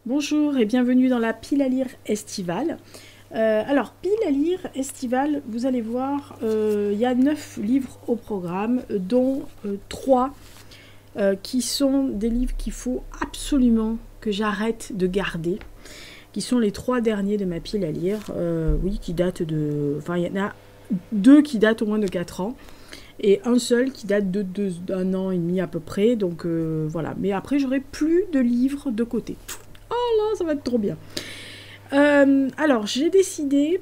Bonjour et bienvenue dans la pile à lire estivale. Alors, pile à lire estivale, vous allez voir, il y a 9 livres au programme, dont 3 qui sont des livres qu'il faut absolument que j'arrête de garder, qui sont les 3 derniers de ma pile à lire, oui, qui datent de... Enfin, il y en a 2 qui datent au moins de 4 ans, et un seul qui date d'un an et demi à peu près, donc voilà. Mais après, j'aurai plus de livres de côté. Oh là, ça va être trop bien. Alors, j'ai décidé...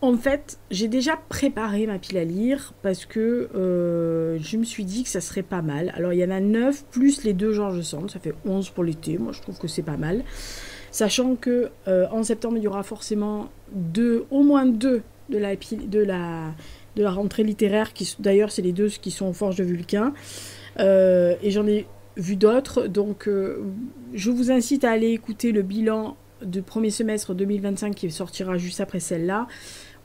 En fait, j'ai déjà préparé ma pile à lire parce que je me suis dit que ça serait pas mal. Alors, il y en a 9 plus les 2 George Sand, ça fait 11 pour l'été. Moi, je trouve que c'est pas mal. Sachant que en septembre, il y aura forcément au moins 2 de la rentrée littéraire. D'ailleurs, c'est les 2 qui sont aux Forges de Vulcain. Et j'en ai vu d'autres. Donc, je vous incite à aller écouter le bilan du premier semestre 2025 qui sortira juste après celle-là,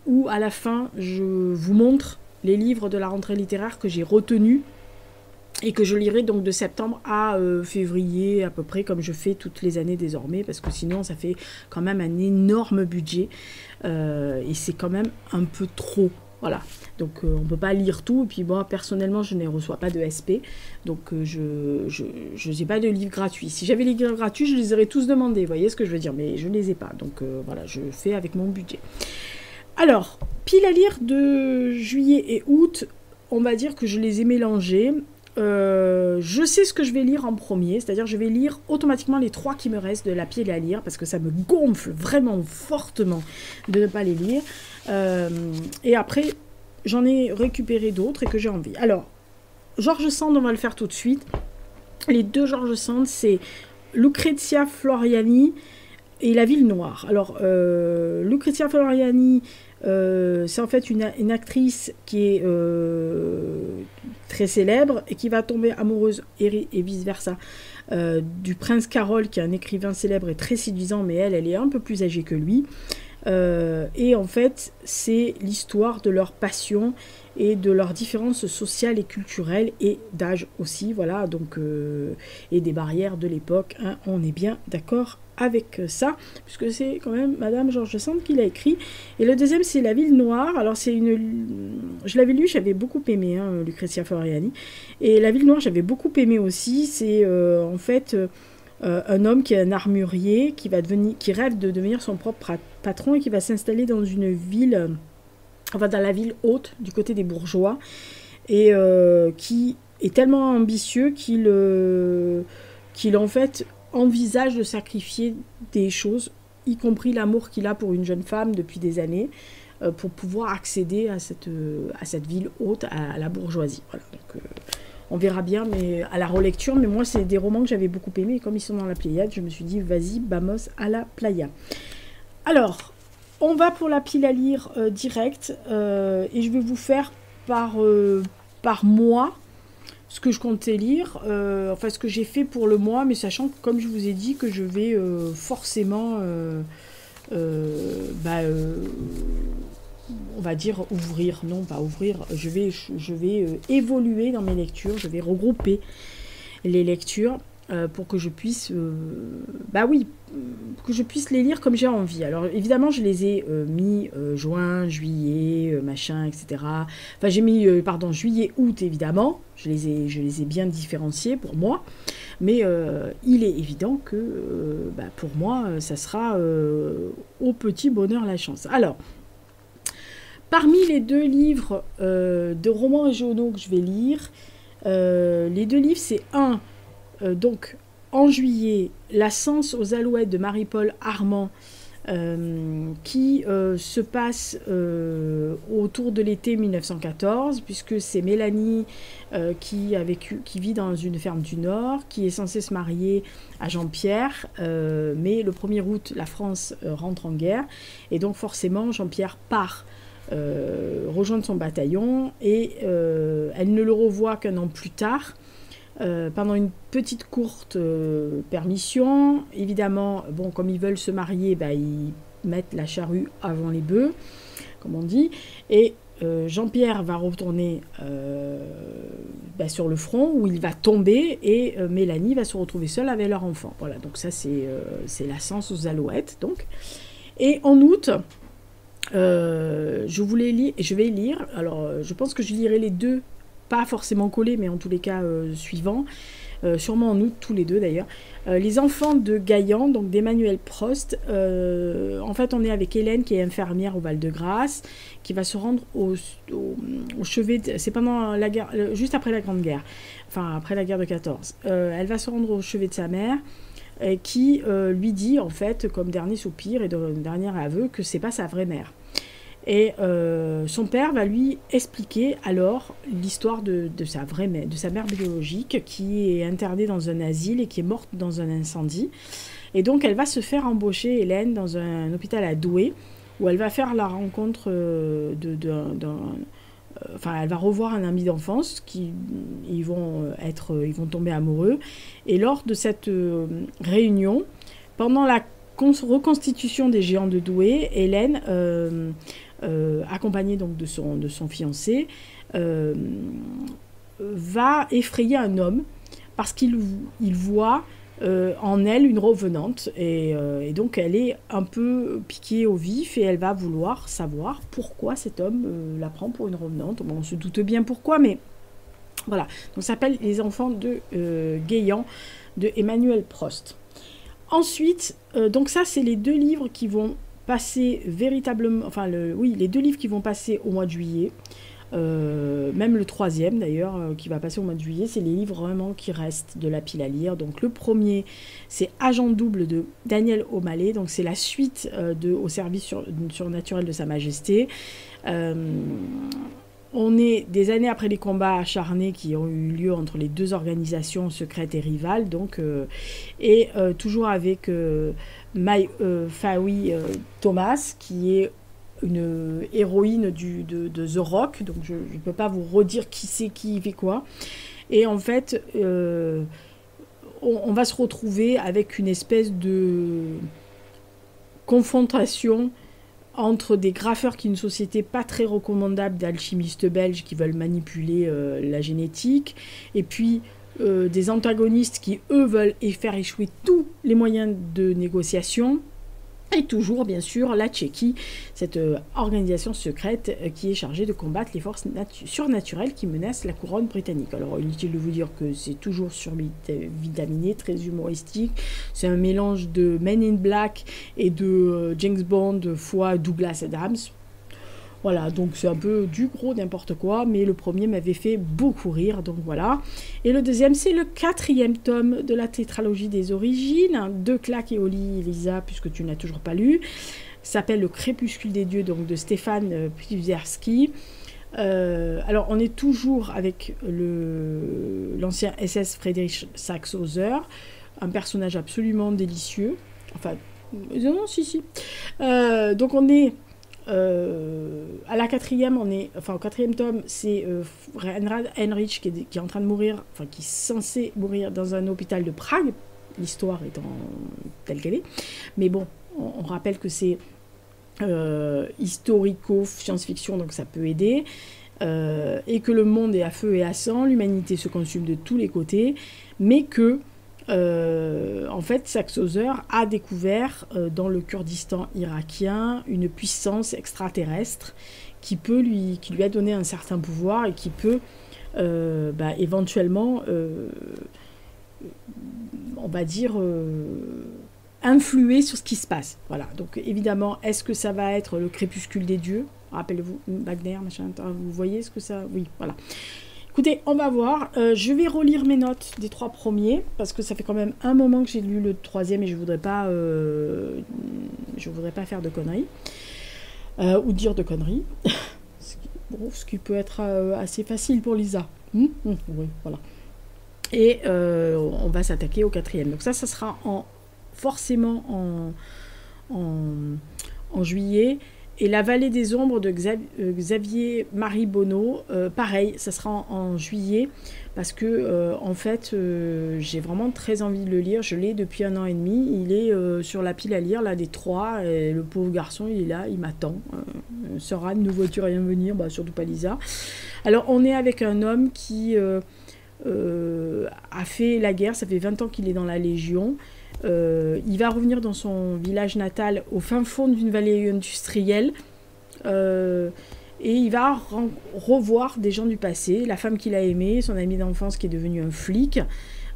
où à la fin je vous montre les livres de la rentrée littéraire que j'ai retenus et que je lirai donc de septembre à février à peu près, comme je fais toutes les années désormais, parce que sinon ça fait quand même un énorme budget et c'est quand même un peu trop. Voilà, donc on ne peut pas lire tout, et puis moi personnellement je ne reçois pas de SP, donc je n'ai pas de livres gratuits. Si j'avais les livres gratuits, je les aurais tous demandés, vous voyez ce que je veux dire, mais je ne les ai pas, donc voilà, je fais avec mon budget. Alors, pile à lire de juillet et août, on va dire que je les ai mélangés. Je sais ce que je vais lire en premier, c'est-à-dire je vais lire automatiquement les 3 qui me restent de la pile à lire, parce que ça me gonfle vraiment fortement de ne pas les lire. Et après, j'en ai récupéré d'autres et que j'ai envie. Alors, George Sand, on va le faire tout de suite. Les 2 George Sand, c'est Lucrezia Floriani et La Ville Noire. Alors, Lucrezia Floriani, c'est en fait une actrice qui est très célèbre et qui va tomber amoureuse, et vice-versa, du prince Carol, qui est un écrivain célèbre et très séduisant, mais elle est un peu plus âgée que lui. Et en fait, c'est l'histoire de leur passion et de leurs différences sociales et culturelles et d'âge aussi, voilà, donc et des barrières de l'époque, hein, on est bien d'accord avec ça, puisque c'est quand même Madame George Sand qui l'a écrit. Et le deuxième, c'est La Ville Noire. Alors c'est je l'avais lu, j'avais beaucoup aimé, hein, Lucrezia Floriani, et La Ville Noire, j'avais beaucoup aimé aussi. C'est en fait un homme qui est un armurier, qui rêve de devenir son propre patron et qui va s'installer dans une ville, enfin dans la ville haute, du côté des bourgeois, et qui est tellement ambitieux qu'il en fait envisage de sacrifier des choses, y compris l'amour qu'il a pour une jeune femme depuis des années, pour pouvoir accéder à cette ville haute, à la bourgeoisie. Voilà, donc on verra bien, mais à la relecture. Mais moi, c'est des romans que j'avais beaucoup aimés. Et comme ils sont dans la Pléiade, je me suis dit, vas-y, vamos à la playa. Alors, on va pour la pile à lire direct. Et je vais vous faire par mois ce que je comptais lire. Enfin, ce que j'ai fait pour le mois. Mais sachant que, comme je vous ai dit, que je vais forcément... on va dire ouvrir, non pas ouvrir, je vais évoluer dans mes lectures, je vais regrouper les lectures pour que je puisse, que je puisse les lire comme j'ai envie. Alors évidemment, je les ai mis juin, juillet, machin, etc. Enfin, j'ai mis, juillet, août, évidemment. Je les ai bien différenciés pour moi. Mais il est évident que pour moi, ça sera au petit bonheur la chance. Alors, parmi les 2 livres de romans régionaux que je vais lire, les 2 livres, c'est donc en juillet, La Cense aux Alouettes de Marie-Paul Armand, qui se passe autour de l'été 1914, puisque c'est Mélanie qui vit dans une ferme du Nord, qui est censée se marier à Jean-Pierre, mais le 1er août, la France rentre en guerre, et donc forcément Jean-Pierre part rejoindre son bataillon, et elle ne le revoit qu'un an plus tard, pendant une petite courte permission. Évidemment, bon, comme ils veulent se marier, ils mettent la charrue avant les bœufs, comme on dit, et Jean-Pierre va retourner sur le front où il va tomber et Mélanie va se retrouver seule avec leur enfant. Voilà, donc ça c'est la sens aux alouettes. Donc. Et en août, je vais lire, alors je pense que je lirai les deux, pas forcément collés, mais en tous les cas suivants, sûrement en août, tous les deux d'ailleurs. Les enfants de Gaillan, donc d'Emmanuel Prost. En fait, on est avec Hélène qui est infirmière au Val-de-Grâce, qui va se rendre au chevet, c'est pendant la guerre, juste après la Grande Guerre, enfin après la guerre de 14. Elle va se rendre au chevet de sa mère, qui lui dit en fait, comme dernier soupir et dernier aveu, que c'est pas sa vraie mère. Et son père va lui expliquer alors l'histoire de sa vraie mère, de sa mère biologique, qui est internée dans un asile et qui est morte dans un incendie. Et donc elle va se faire embaucher, Hélène, dans un hôpital à Douai, où elle va faire la rencontre elle va revoir un ami d'enfance, ils vont tomber amoureux. Et lors de cette réunion, pendant la reconstitution des géants de Douai, Hélène, accompagnée donc de son fiancé, va effrayer un homme parce qu'il voit en elle une revenante et donc elle est un peu piquée au vif et elle va vouloir savoir pourquoi cet homme la prend pour une revenante. Bon, on se doute bien pourquoi, mais voilà. Donc ça s'appelle Les enfants de Gaillan de Emmanuel Prost. Ensuite, donc ça c'est les deux livres qui vont passer véritablement, les deux livres qui vont passer au mois de juillet. Même le troisième d'ailleurs qui va passer au mois de juillet, c'est les livres vraiment qui restent de la pile à lire. Donc le premier, c'est Agent double de Daniel O'Malley, donc c'est la suite au service surnaturel de Sa Majesté. On est des années après les combats acharnés qui ont eu lieu entre les deux organisations secrètes et rivales, donc, toujours avec Mai Fawi Thomas, qui est une héroïne de The Rock, donc je ne peux pas vous redire qui c'est qui fait quoi. Et en fait, on va se retrouver avec une espèce de confrontation entre des graffeurs qui est une société pas très recommandable d'alchimistes belges qui veulent manipuler la génétique, et puis des antagonistes qui, eux, veulent faire échouer tous les moyens de négociation. Et toujours, bien sûr, la Tchéquie, cette organisation secrète qui est chargée de combattre les forces surnaturelles qui menacent la couronne britannique. Alors, inutile de vous dire que c'est toujours survitaminé, très humoristique. C'est un mélange de Men in Black et de James Bond fois Douglas Adams. Voilà, donc c'est un peu du gros n'importe quoi, mais le premier m'avait fait beaucoup rire, donc voilà. Et le deuxième, c'est le 4e tome de la tétralogie des origines, de Claque et Oli, Elisa, puisque tu n'as toujours pas lu. Ça s'appelle Le Crépuscule des dieux, donc de Stéphane Pizerski. Alors, on est toujours avec l'ancien SS Friedrich Saxhauser, un personnage absolument délicieux. Enfin, non, si. Donc, on est... à la 4e, au 4e tome, c'est Reinhard Heinrich qui est en train de mourir, enfin qui est censé mourir dans un hôpital de Prague, l'histoire étant telle qu'elle est. Mais bon, on rappelle que c'est historico-science-fiction, donc ça peut aider, et que le monde est à feu et à sang, l'humanité se consume de tous les côtés, mais que en fait, Saxhauser a découvert dans le Kurdistan irakien une puissance extraterrestre qui lui a donné un certain pouvoir et qui peut éventuellement, on va dire, influer sur ce qui se passe. Voilà. Donc évidemment, est-ce que ça va être le crépuscule des dieux? Rappelez-vous, Wagner, machin, vous voyez ce que ça... Oui, voilà. Écoutez, on va voir. Je vais relire mes notes des 3 premiers, parce que ça fait quand même un moment que j'ai lu le 3e et je voudrais pas faire de conneries. Ou dire de conneries. Ce qui peut être assez facile pour Lisa. Oui, voilà. Et on va s'attaquer au 4e. Donc ça sera forcément en juillet. Et La Vallée des Ombres de Xavier Maribonneau, pareil, ça sera en juillet, parce que en fait, j'ai vraiment très envie de le lire. Je l'ai depuis 1 an et demi. Il est sur la pile à lire, là, des 3. Et le pauvre garçon, il est là, il m'attend. Sœur Anne, ne vois-tu rien venir? Bah, surtout pas Lisa. Alors, on est avec un homme qui a fait la guerre. Ça fait 20 ans qu'il est dans la Légion. Il va revenir dans son village natal au fin fond d'une vallée industrielle et il va revoir des gens du passé, la femme qu'il a aimée, son ami d'enfance qui est devenu un flic,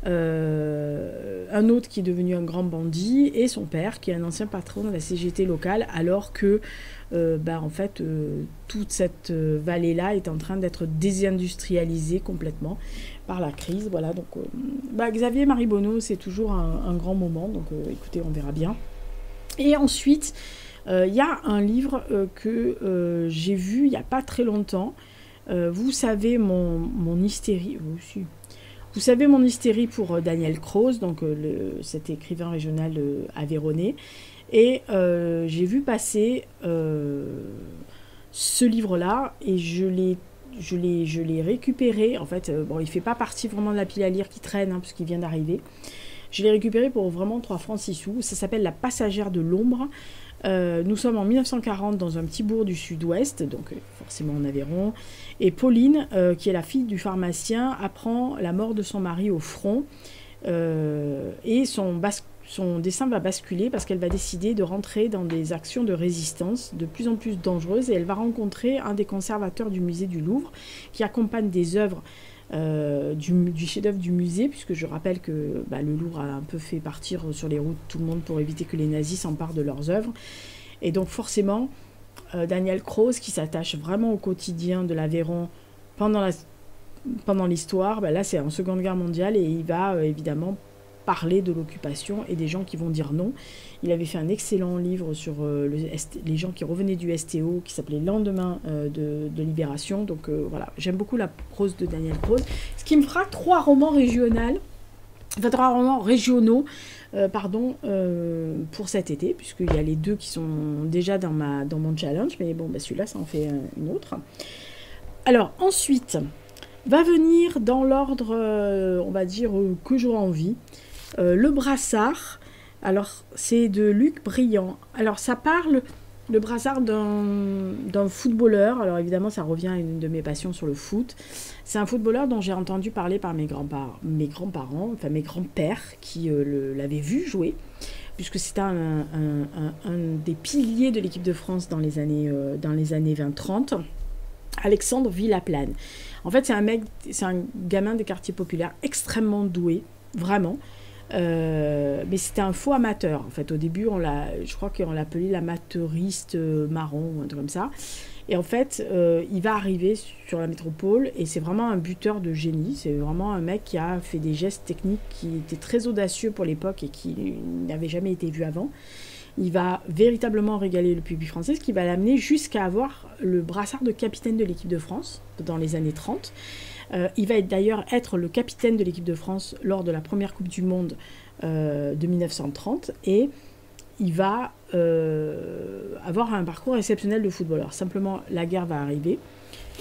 un autre qui est devenu un grand bandit et son père qui est un ancien patron de la CGT locale, alors que en fait toute cette vallée-là est en train d'être désindustrialisée complètement par la crise. Voilà, donc Xavier Maribonneau, c'est toujours un grand moment, donc écoutez, on verra bien. Et ensuite, il y a un livre que j'ai vu il n'y a pas très longtemps. Vous savez mon hystérie, vous savez mon hystérie pour Daniel Croze, donc cet écrivain régional aveyronnais. Et j'ai vu passer ce livre-là et je l'ai récupéré. En fait, il ne fait pas partie vraiment de la pile à lire qui traîne, puisqu'il vient d'arriver. Je l'ai récupéré pour vraiment 3 francs 6 sous. Ça s'appelle La Passagère de l'ombre. Nous sommes en 1940 dans un petit bourg du sud-ouest, donc forcément en Aveyron. Et Pauline, qui est la fille du pharmacien, apprend la mort de son mari au front. Et son destin va basculer parce qu'elle va décider de rentrer dans des actions de résistance de plus en plus dangereuses et elle va rencontrer un des conservateurs du musée du Louvre qui accompagne des œuvres du chef-d'œuvre du musée, puisque je rappelle que le Louvre a un peu fait partir sur les routes tout le monde pour éviter que les nazis s'emparent de leurs œuvres. Et donc forcément, Daniel Croze, qui s'attache vraiment au quotidien de l'Aveyron pendant l'histoire, là c'est en Seconde Guerre mondiale et il va évidemment parler de l'occupation et des gens qui vont dire non. Il avait fait un excellent livre sur les gens qui revenaient du STO qui s'appelait Lendemain de Libération. Donc voilà, j'aime beaucoup la prose de Daniel Croze. Ce qui me fera 3 romans régionaux pour cet été, puisqu'il y a les 2 qui sont déjà dans mon challenge, mais bon, celui-là, ça en fait une autre. Alors ensuite, va venir dans l'ordre, on va dire, que j'aurai envie. Le Brassard, alors c'est de Luc Briand. Alors ça parle, le Brassard, d'un footballeur. Alors évidemment ça revient à une de mes passions sur le foot. C'est un footballeur dont j'ai entendu parler par mes grands-parents, enfin mes grands-pères qui l'avaient vu jouer, puisque c'était un des piliers de l'équipe de France dans les années 20-30. Alexandre Villaplane. En fait c'est un gamin des quartiers populaires extrêmement doué, vraiment. Mais c'était un faux amateur en fait. Au début je crois qu'on l'appelait l'amateuriste marron ou un truc comme ça, et en fait il va arriver sur la métropole et c'est vraiment un buteur de génie. C'est vraiment un mec qui a fait des gestes techniques qui étaient très audacieux pour l'époque et qui n'avaient jamais été vus avant. Il va véritablement régaler le public français, ce qui va l'amener jusqu'à avoir le brassard de capitaine de l'équipe de France dans les années 30. Il va d'ailleurs être le capitaine de l'équipe de France lors de la première Coupe du Monde de 1930 et il va avoir un parcours exceptionnel de footballeur. Simplement, la guerre va arriver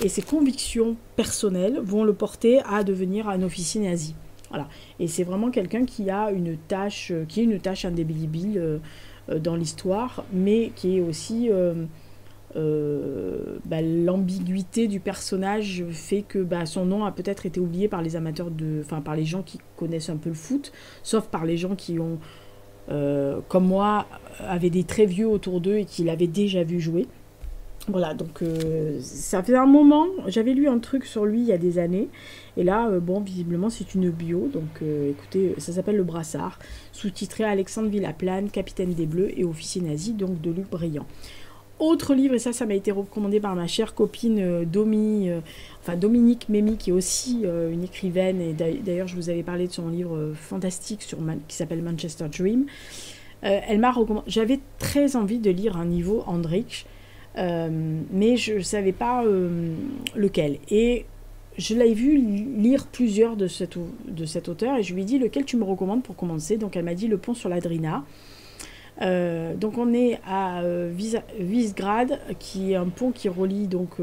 et ses convictions personnelles vont le porter à devenir un officier nazi. Voilà. Et c'est vraiment quelqu'un qui a une tâche indélébile dans l'histoire, mais qui est aussi... l'ambiguïté du personnage fait que son nom a peut-être été oublié par les amateurs par les gens qui connaissent un peu le foot, sauf par les gens qui ont, comme moi, avaient des très vieux autour d'eux et qui l'avaient déjà vu jouer. Voilà, donc ça fait un moment, j'avais lu un truc sur lui il y a des années, et là, visiblement c'est une bio, donc écoutez, ça s'appelle Le Brassard, sous-titré Alexandre Villaplane, capitaine des Bleus et officier nazi, donc de Luc Briand. Autre livre, et ça m'a été recommandé par ma chère copine Dominique Mémy, qui est aussi une écrivaine, et d'ailleurs je vous avais parlé de son livre fantastique qui s'appelle Manchester Dream. Elle m'a recommandé, j'avais très envie de lire un niveau Andrich, mais je ne savais pas lequel. Et je l'avais vu lire plusieurs de cet auteur, et je lui ai dit lequel tu me recommandes pour commencer. Donc elle m'a dit Le Pont sur l'Adrina. Donc on est à Visegrad, qui est un pont qui relie donc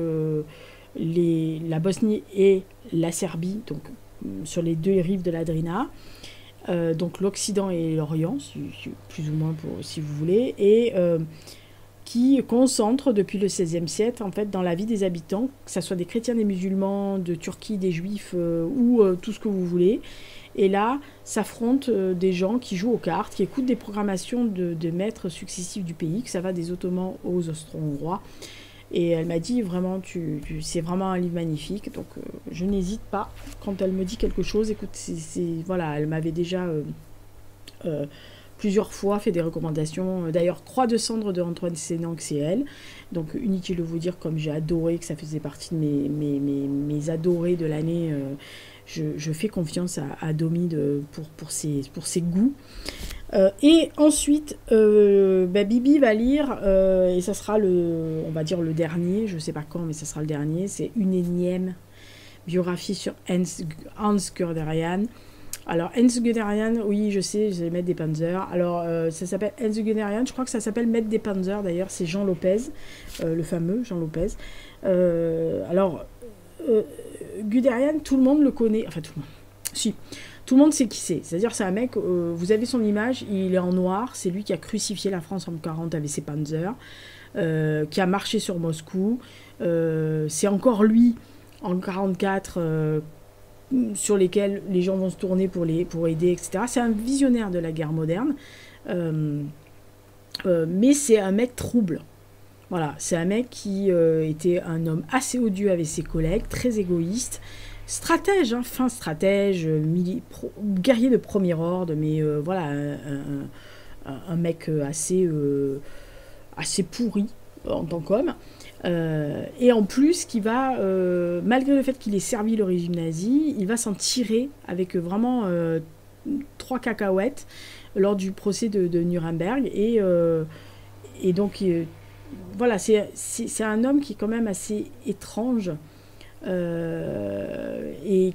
la Bosnie et la Serbie, donc sur les deux rives de la Drina. Donc l'Occident et l'Orient, plus ou moins si vous voulez, et qui concentre depuis le XVIe siècle en fait dans la vie des habitants, que ce soit des chrétiens, des musulmans, de Turquie, des juifs ou tout ce que vous voulez. Et là, s'affrontent des gens qui jouent aux cartes, qui écoutent des programmations de maîtres successifs du pays, que ça va des Ottomans aux Austro-Hongrois. Et elle m'a dit vraiment, c'est vraiment un livre magnifique, donc je n'hésite pas quand elle me dit quelque chose. Écoute, voilà, elle m'avait déjà plusieurs fois fait des recommandations. D'ailleurs, Croix de cendre de Antoine Sénan, c'est elle. Donc inutile de vous dire comme j'ai adoré, que ça faisait partie de mes adorés de l'année. Je fais confiance à Domi pour ses goûts. Et ensuite, Bibi va lire, et ça sera on va dire le dernier, je sais pas quand, mais ça sera le dernier, c'est une énième biographie sur Hans Guderian. Alors, Hans Guderian, oui, je sais, je vais mettre des Panzers. Alors, ça s'appelle Hans Guderian, je crois que ça s'appelle Mettre des Panzers, d'ailleurs, c'est Jean Lopez, le fameux Jean Lopez. Guderian, tout le monde le connaît, enfin tout le monde, si, tout le monde sait qui c'est. C'est-à-dire, c'est un mec, vous avez son image, il est en noir, c'est lui qui a crucifié la France en 40 avec ses Panzers, qui a marché sur Moscou. C'est encore lui, en 44, sur lesquels les gens vont se tourner pour aider, etc. C'est un visionnaire de la guerre moderne, mais c'est un mec trouble. Voilà, c'est un mec qui était un homme assez odieux avec ses collègues, très égoïste, stratège, hein, fin stratège, guerrier de premier ordre, mais voilà, un mec assez pourri en tant qu'homme. Et en plus, qui va, malgré le fait qu'il ait servi le régime nazi, il va s'en tirer avec vraiment 3 cacahuètes lors du procès de Nuremberg. Et donc, voilà, c'est un homme qui est quand même assez étrange et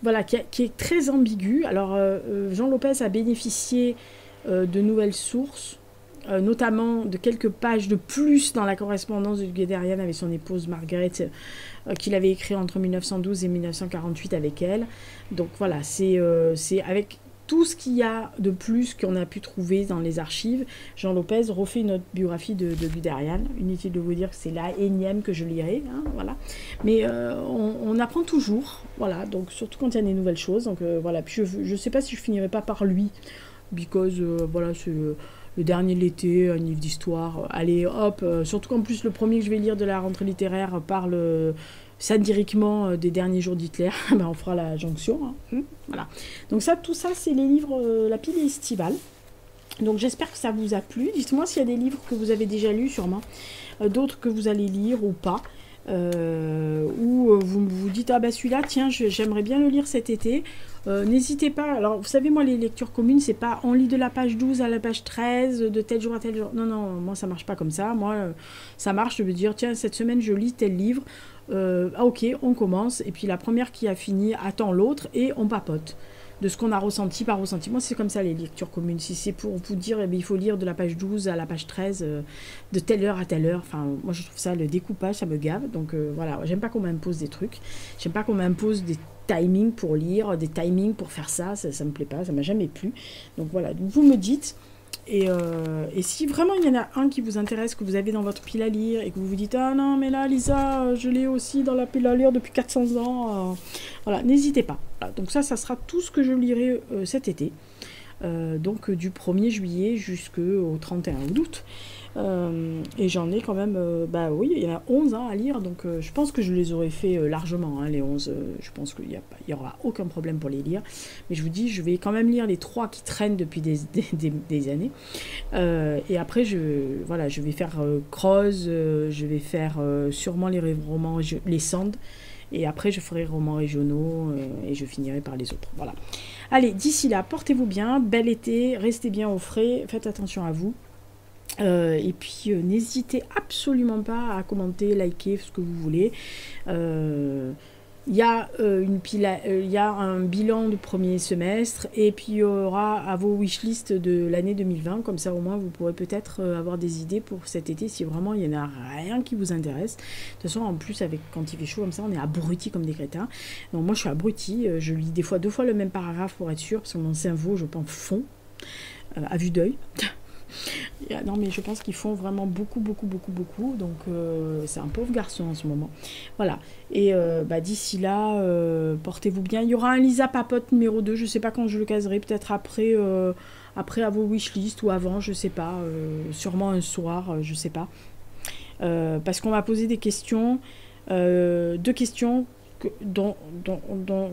voilà, qui est très ambigu. Alors, Jean Lopez a bénéficié de nouvelles sources, notamment de quelques pages de plus dans la correspondance de Guderian avec son épouse Margaret, qu'il avait écrit entre 1912 et 1948 avec elle. Donc voilà, c'est avec tout ce qu'il y a de plus qu'on a pu trouver dans les archives. Jean Lopez refait une autre biographie de Guderian. Inutile de vous dire que c'est la énième que je lirai, hein, voilà. Mais on apprend toujours, voilà, donc surtout quand il y a des nouvelles choses. Donc voilà, puis je ne sais pas si je finirai pas par lui, because voilà, c'est le dernier de l'été, un livre d'histoire. Allez, hop, surtout qu'en plus le premier que je vais lire de la rentrée littéraire parle satiriquement des derniers jours d'Hitler. Ben, on fera la jonction, hein. Voilà. Donc ça, tout ça, c'est les livres, la pile estivale. Donc j'espère que ça vous a plu. Dites-moi s'il y a des livres que vous avez déjà lus, sûrement, d'autres que vous allez lire ou pas. Ou vous vous dites, ah bah celui-là, tiens, j'aimerais bien le lire cet été. N'hésitez pas. Alors, vous savez, moi, les lectures communes, c'est pas on lit de la page 12 à la page 13, de tel jour à tel jour. Non, non, moi, ça marche pas comme ça. Moi, ça marche de me dire, tiens, cette semaine, je lis tel livre. Ah, ok, on commence. Et puis, la première qui a fini attend l'autre et on papote de ce qu'on a ressenti par ressenti. Moi, c'est comme ça, les lectures communes. Si c'est pour vous dire, eh bien, il faut lire de la page 12 à la page 13, de telle heure à telle heure. Enfin, moi, je trouve ça, le découpage, ça me gave. Donc, voilà, j'aime pas qu'on m'impose des trucs. J'aime pas qu'on m'impose des timings pour lire, des timings pour faire ça. Ça me plaît pas, ça m'a jamais plu. Donc, voilà, vous me dites. Et si vraiment il y en a un qui vous intéresse, que vous avez dans votre pile à lire, et que vous vous dites « Ah non, mais là, Lisa, je l'ai aussi dans la pile à lire depuis 400 ans. Voilà, n'hésitez pas. Voilà, donc ça sera tout ce que je lirai cet été. Donc du 1er juillet jusqu'au 31 août. Et j'en ai quand même, bah oui, il y en a 11 à lire, donc je pense que je les aurais fait largement, hein, les 11. Je pense qu'il n'y aura aucun problème pour les lire. Mais je vous dis, je vais quand même lire les 3 qui traînent depuis des années. Et après, je vais faire Croze, je vais faire sûrement les romans, les Sandes. Et après, je ferai romans régionaux et je finirai par les autres. Voilà. Allez, d'ici là, portez-vous bien, bel été, restez bien au frais, faites attention à vous. Et puis, n'hésitez absolument pas à commenter, liker, ce que vous voulez. Il y a il y a un bilan du premier semestre et puis il y aura à vos wishlists de l'année 2020. Comme ça, au moins, vous pourrez peut-être avoir des idées pour cet été si vraiment il n'y en a rien qui vous intéresse. De toute façon, en plus, quand il fait chaud comme ça, on est abrutis comme des crétins. Donc, moi, je suis abruti. Je lis des fois 2 fois le même paragraphe pour être sûr parce que mon cerveau, je pense, fond à vue d'œil. Non, mais je pense qu'ils font vraiment beaucoup, beaucoup, beaucoup, beaucoup. Donc, c'est un pauvre garçon en ce moment. Voilà. Et d'ici là, portez-vous bien. Il y aura un Lisa Papote numéro 2. Je ne sais pas quand je le caserai. Peut-être après, après à vos wishlist ou avant, je ne sais pas. Sûrement un soir, je ne sais pas. Parce qu'on m'a posé des questions. 2 questions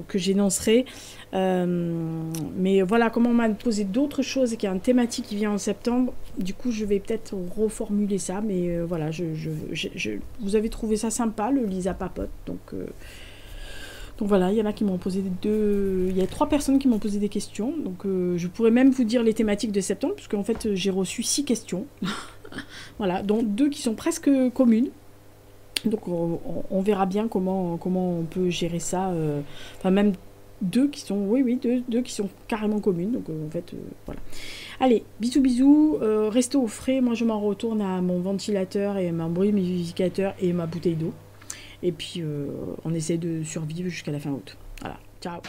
que j'énoncerai. Mais voilà, comme on m'a posé d'autres choses et qu'il y a une thématique qui vient en septembre, du coup je vais peut-être reformuler ça, mais voilà, vous avez trouvé ça sympa, le Lisa Papote, donc voilà, il y en a qui m'ont posé il y a 3 personnes qui m'ont posé des questions, donc je pourrais même vous dire les thématiques de septembre, puisque en fait j'ai reçu 6 questions, voilà, dont 2 qui sont presque communes. Donc on verra bien comment on peut gérer ça. Enfin même 2 qui sont, oui, 2 qui sont carrément communes. Donc en fait, voilà. Allez, bisous bisous. Restez au frais. Moi je m'en retourne à mon ventilateur et mon humidificateur et ma bouteille d'eau. Et puis on essaie de survivre jusqu'à la fin août. Voilà, ciao.